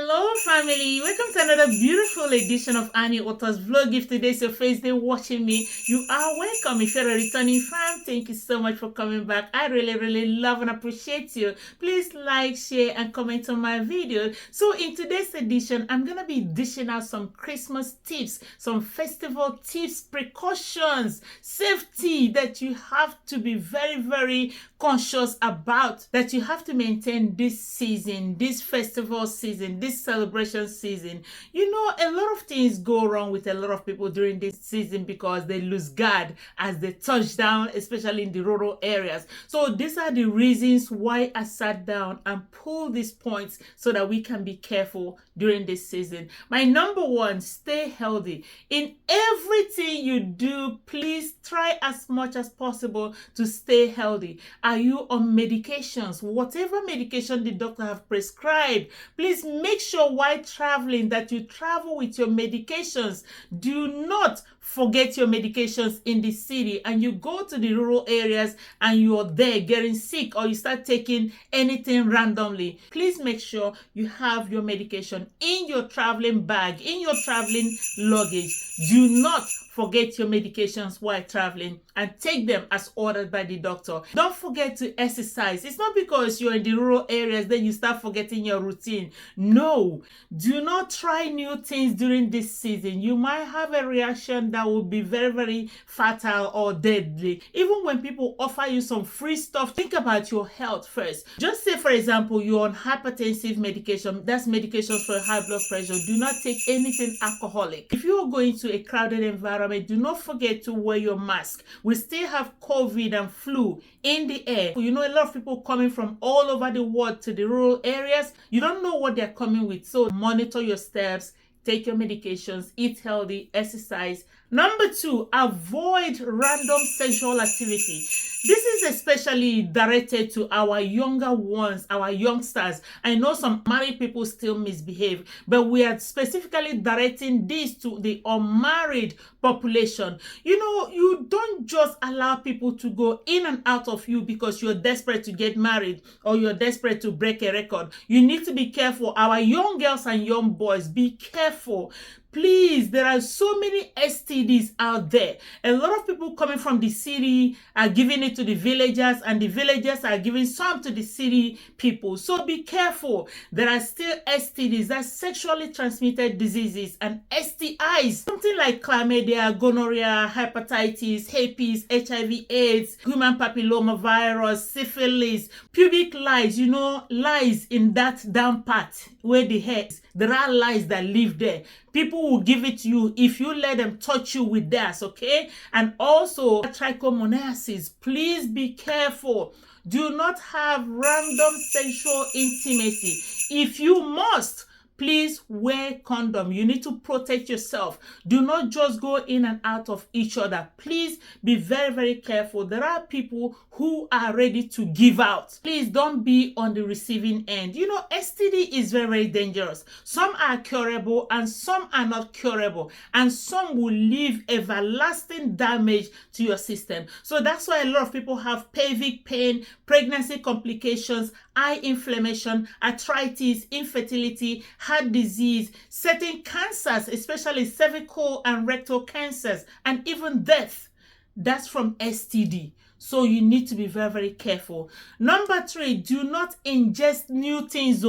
Hello family, welcome to another beautiful edition of Annie Author's Vlog. If today's your first day watching me, you are welcome. If you're a returning fan, thank you so much for coming back. I really love and appreciate you. Please like, share and comment on my video. So in today's edition, I'm gonna be dishing out some Christmas tips, some festival tips, precautions, safety that you have to be very conscious about, that you have to maintain this season, this festival season, this celebration season. You know, a lot of things go wrong with a lot of people during this season because they lose guard as they touch down, especially in the rural areas. So these are the reasons why I sat down and pulled these points so that we can be careful during this season. My number one, stay healthy. In everything you do, please try as much as possible to stay healthy. Are you on medications? Whatever medication the doctor have prescribed, please make sure while traveling that you travel with your medications. Do not forget your medications in the city and you go to the rural areas and you're there getting sick or you start taking anything randomly. Please make sure you have your medication in your traveling bag, in your traveling luggage. Do not forget your medications while traveling and take them as ordered by the doctor. Don't forget to exercise. It's not because you're in the rural areas that you start forgetting your routine. No, do not try new things during this season. You might have a reaction that will be very fatal or deadly. Even when people offer you some free stuff, think about your health first. Just say, for example, you're on hypertensive medication. That's medication for high blood pressure. Do not take anything alcoholic. If you are going to a crowded environment, do not forget to wear your mask. We still have COVID and flu in the air. You know, a lot of people coming from all over the world to the rural areas. You don't know what they're coming with. So monitor your steps, take your medications, eat healthy, exercise. Number two, avoid random sexual activity. This is especially directed to our younger ones, our youngsters. I know some married people still misbehave, but we are specifically directing this to the unmarried population. You know, you don't just allow people to go in and out of you because you're desperate to get married or you're desperate to break a record. You need to be careful. Our young girls and young boys, be careful. Please, there are so many STDs out there. A lot of people coming from the city are giving it to the villagers and the villagers are giving some to the city people. So be careful. There are still STDs, that's sexually transmitted diseases, and STIs. Something like chlamydia, gonorrhea, hepatitis, herpes, HIV, AIDS, human papilloma virus, syphilis, pubic lice, you know, lice in that down part where the hair is. There are lice that live there. People will give it to you if you let them touch you with theirs, okay? And also trichomoniasis. Please be careful. Do not have random sexual intimacy. If you must, please wear condom. You need to protect yourself. Do not just go in and out of each other. Please be very careful. There are people who are ready to give out. Please don't be on the receiving end. You know, STD is very dangerous. Some are curable and some are not curable. And some will leave everlasting damage to your system. So that's why a lot of people have pelvic pain, pregnancy complications, eye inflammation, arthritis, infertility, heart disease, certain cancers, especially cervical and rectal cancers, and even death. That's from STD. So you need to be very careful. Number three, do not ingest new things,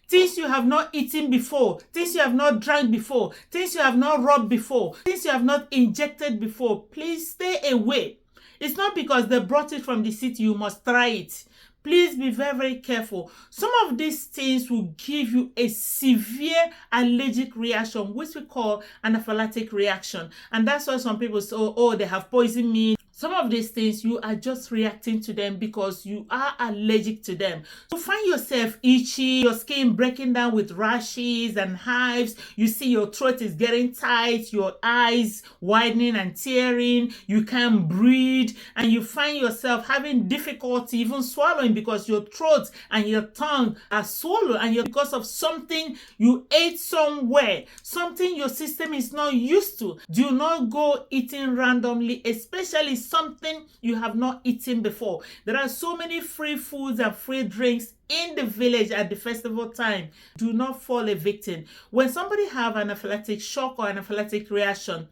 things you have not eaten before, things you have not drank before, things you have not rubbed before, things you have not injected before. Please stay away. It's not because they brought it from the city you must try it. Please be very careful. Some of these things will give you a severe allergic reaction, which we call anaphylactic reaction. And that's why some people say, oh, they have poisoned me. Some of these things, you are just reacting to them because you are allergic to them. So find yourself itchy, your skin breaking down with rashes and hives. You see your throat is getting tight, your eyes widening and tearing. You can't breathe and you find yourself having difficulty even swallowing because your throat and your tongue are swollen and because of something you ate somewhere, something your system is not used to. Do not go eating randomly, especially something you have not eaten before. There are so many free foods and free drinks in the village at the festival time. Do not fall a victim. When somebody have an anaphylactic shock or anaphylactic reaction,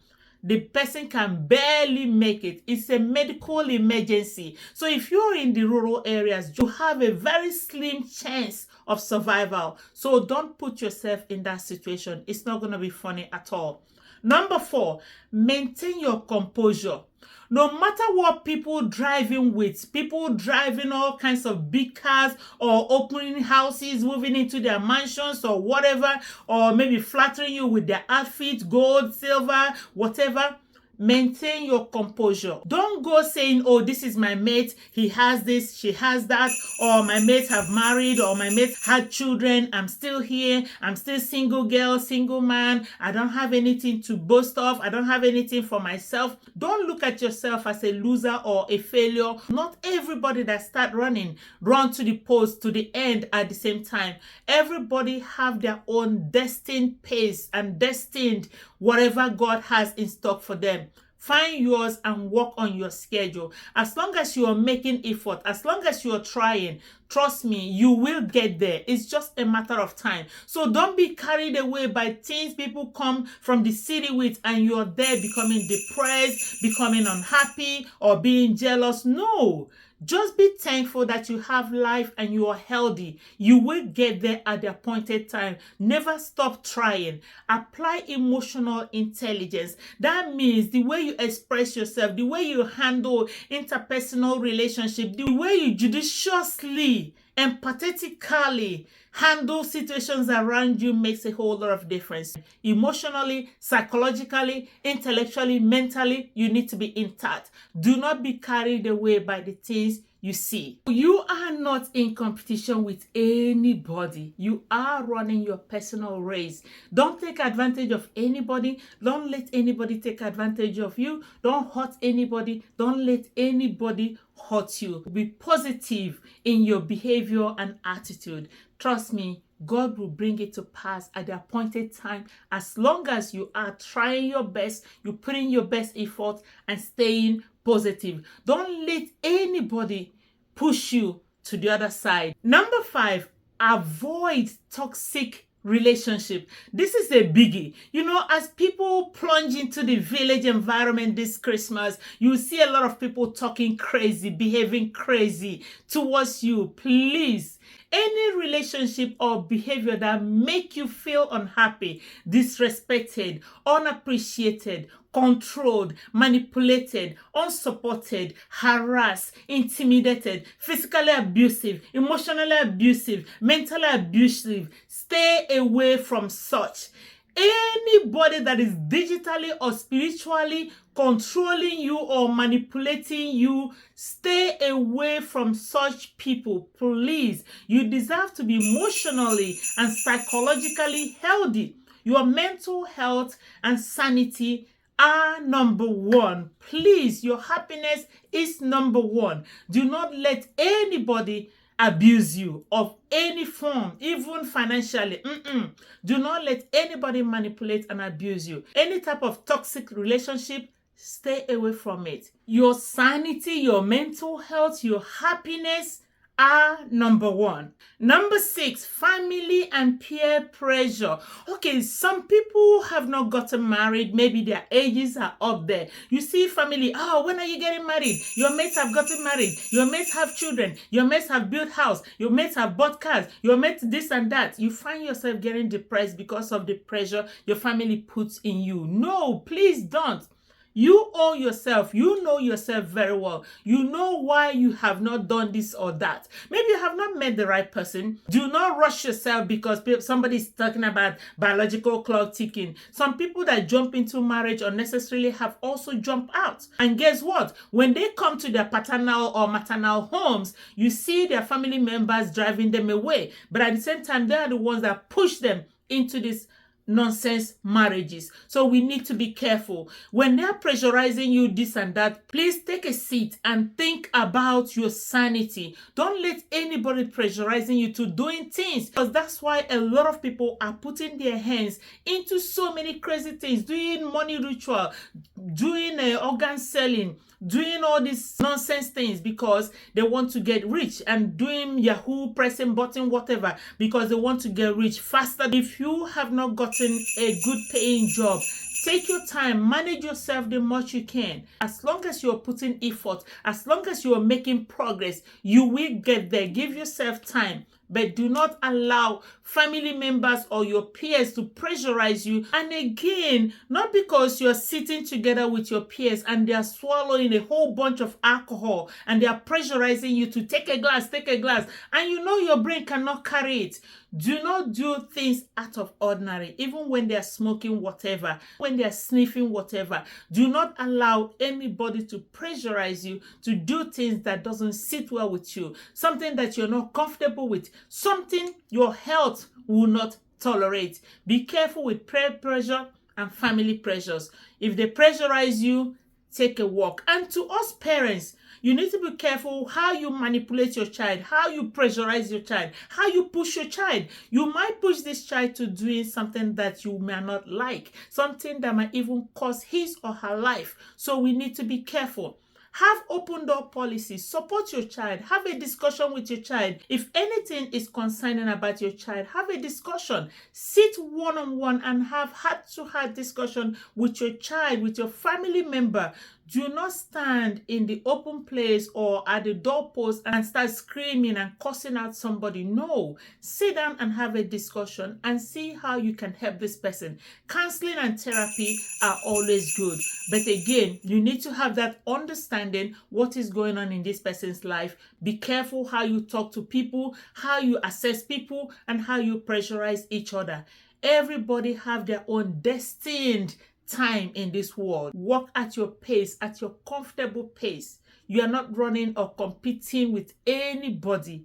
the person can barely make it. It's a medical emergency. So if you're in the rural areas, you have a very slim chance of survival. So don't put yourself in that situation. It's not going to be funny at all. Number 4, maintain your composure. No matter what people driving with, people driving all kinds of big cars or opening houses, moving into their mansions or whatever, or maybe flattering you with their outfit, gold, silver, whatever, maintain your composure. Don't go saying, oh, this is my mate, he has this, she has that, or my mates have married, or my mates had children, I'm still here, I'm still single girl, single man, I don't have anything to boast of, I don't have anything for myself. Don't look at yourself as a loser or a failure. Not everybody that start running run to the post, to the end at the same time. Everybody have their own destined pace and destined whatever God has in stock for them. Find yours and work on your schedule. As long as you are making effort, as long as you are trying, trust me, you will get there. It's just a matter of time. So don't be carried away by things people come from the city with and you're there becoming depressed, becoming unhappy, or being jealous. No. Just be thankful that you have life and you are healthy. You will get there at the appointed time. Never stop trying. Apply emotional intelligence. That means the way you express yourself, the way you handle interpersonal relationship, the way you judiciously, empathetically handle situations around you makes a whole lot of difference. Emotionally, psychologically, intellectually, mentally, you need to be intact. Do not be carried away by the things you see. You are not in competition with anybody. You are running your personal race. Don't take advantage of anybody. Don't let anybody take advantage of you. Don't hurt anybody. Don't let anybody hurt you. Be positive in your behavior and attitude. Trust me, God will bring it to pass at the appointed time as long as you are trying your best, you put in your best effort and staying positive. Don't let anybody push you to the other side. Number 5, avoid toxic relationship. This is a biggie. You know, as people plunge into the village environment this Christmas, you see a lot of people talking crazy, behaving crazy towards you. Please, any relationship or behavior that make you feel unhappy, disrespected, unappreciated, controlled, manipulated, unsupported, harassed, intimidated, physically abusive, emotionally abusive, mentally abusive, stay away from such. Anybody that is digitally or spiritually controlling you or manipulating you, stay away from such people, please. You deserve to be emotionally and psychologically healthy. Your mental health and sanity are number 1. Please, your happiness is number 1. Do not let anybody abuse you of any form, even financially. Do not let anybody manipulate and abuse you. Any type of toxic relationship, stay away from it. Your sanity, your mental health, your happiness are number 1. Number 6, family and peer pressure. Okay, some people have not gotten married. Maybe their ages are up there. You see family, oh, when are you getting married? Your mates have gotten married. Your mates have children. Your mates have built house. Your mates have bought cars. Your mates this and that. You find yourself getting depressed because of the pressure your family puts in you. No, please don't. You own yourself. You know yourself very well. You know why you have not done this or that. Maybe you have not met the right person. Do not rush yourself because somebody is talking about biological clock ticking. Some people that jump into marriage unnecessarily have also jumped out. And guess what? When they come to their paternal or maternal homes, you see their family members driving them away. But at the same time, they are the ones that push them into this nonsense marriages. So we need to be careful. When they're pressurizing you this and that, please take a seat and think about your sanity. Don't let anybody pressurizing you to doing things, because that's why a lot of people are putting their hands into so many crazy things, doing money ritual, doing organ selling, doing all these nonsense things because they want to get rich, and doing Yahoo, pressing button, whatever, because they want to get rich faster. If you have not gotten a good paying job, take your time, manage yourself the much you can. As long as you're putting effort, as long as you're making progress, you will get there. Give yourself time. But do not allow family members or your peers to pressurize you. And again, not because you're sitting together with your peers and they are swallowing a whole bunch of alcohol and they are pressurizing you to take a glass, and you know your brain cannot carry it. Do not do things out of ordinary, even when they are smoking whatever, when they are sniffing whatever. Do not allow anybody to pressurize you to do things that doesn't sit well with you, something that you're not comfortable with, something your health will not tolerate. Be careful with peer pressure and family pressures. If they pressurize you, take a walk. And to us parents, you need to be careful how you manipulate your child, how you pressurize your child, how you push your child. You might push this child to doing something that you may not like, something that might even cost his or her life. So we need to be careful. Have open door policies. Support your child. Have a discussion with your child. If anything is concerning about your child, have a discussion. Sit one-on-one and have heart-to-heart discussion with your child, with your family member. Do not stand in the open place or at the doorpost and start screaming and cussing out somebody. No. Sit down and have a discussion and see how you can help this person. Counseling and therapy are always good. But again, you need to have that understanding what is going on in this person's life. Be careful how you talk to people, how you assess people, and how you pressurize each other. Everybody have their own destined time in this world. Walk at your pace, at your comfortable pace. You are not running or competing with anybody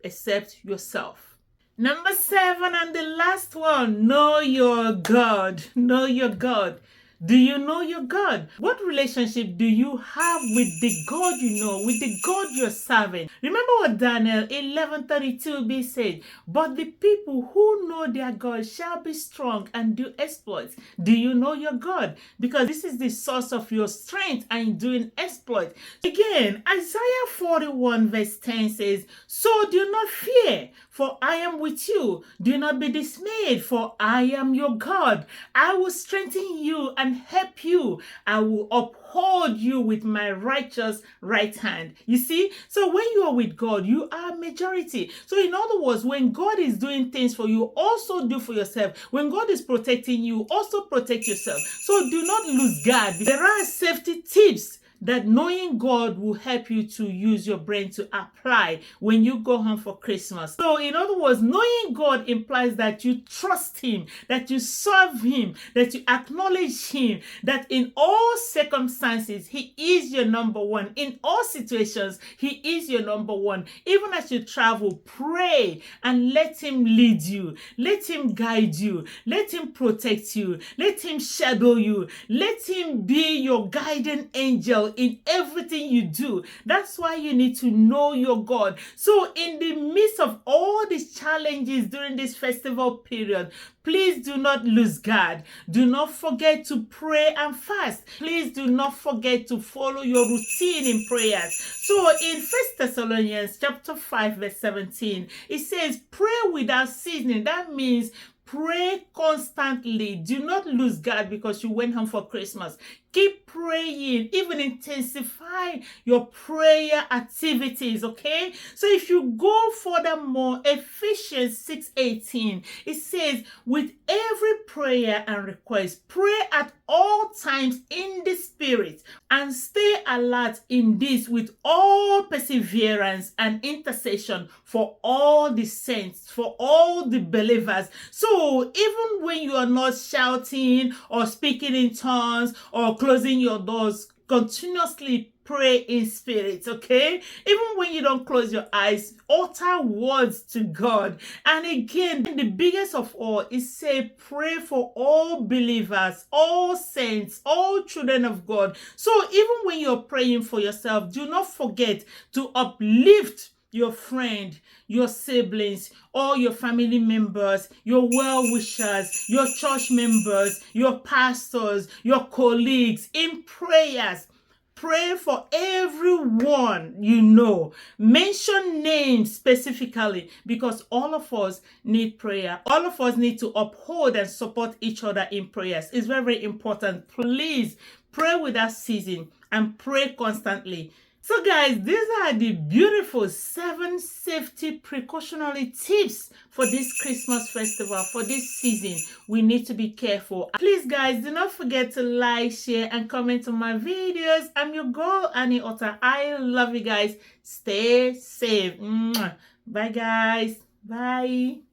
except yourself. Number 7 and the last one, know your God. Know your God. Do you know your God? What relationship do you have with the God you know, with the God you're serving? Remember what Daniel 11:32b said, but the people who know their God shall be strong and do exploits. Do you know your God? Because this is the source of your strength and doing exploit. Again, Isaiah 41 verse 10 says, so do not fear, for I am with you. Do not be dismayed, for I am your God. I will strengthen you and help you. I will uphold you with my righteous right hand. You see, so when you are with God, you are majority. So in other words, when God is doing things for you, also do for yourself. When God is protecting you, also protect yourself. So do not lose guard. There are safety tips that knowing God will help you to use your brain to apply when you go home for Christmas. So in other words, knowing God implies that you trust Him, that you serve Him, that you acknowledge Him, that in all circumstances, He is your number one. In all situations, He is your number one. Even as you travel, pray and let Him lead you. Let Him guide you. Let Him protect you. Let Him shadow you. Let Him be your guiding angel in everything you do. That's why you need to know your God. So in the midst of all these challenges during this festival period, please do not lose guard. Do not forget to pray and fast. Please do not forget to follow your routine in prayers. So in 1 Thessalonians chapter 5 verse 17, it says, pray without ceasing. That means pray constantly. Do not lose guard because you went home for Christmas. Keep praying, even intensify your prayer activities, okay? So if you go furthermore, Ephesians 6:18, it says, with every prayer and request, pray at all times in the Spirit, and stay alert in this with all perseverance and intercession for all the saints, for all the believers. So even when you are not shouting or speaking in tongues or closing your doors, continuously pray in spirit, okay? Even when you don't close your eyes, utter words to God. And again, the biggest of all is say, pray for all believers, all saints, all children of God. So even when you're praying for yourself, do not forget to uplift your friend, your siblings, all your family members, your well-wishers, your church members, your pastors, your colleagues in prayers. Pray for everyone you know. Mention names specifically because all of us need prayer. All of us need to uphold and support each other in prayers. It's very, very important. Please pray without ceasing and pray constantly. So guys, these are the beautiful 7 safety precautionary tips for this Christmas festival, for this season. We need to be careful. Please guys, do not forget to like, share, and comment on my videos. I'm your girl, Annie Otta. I love you guys. Stay safe. Mwah. Bye guys. Bye.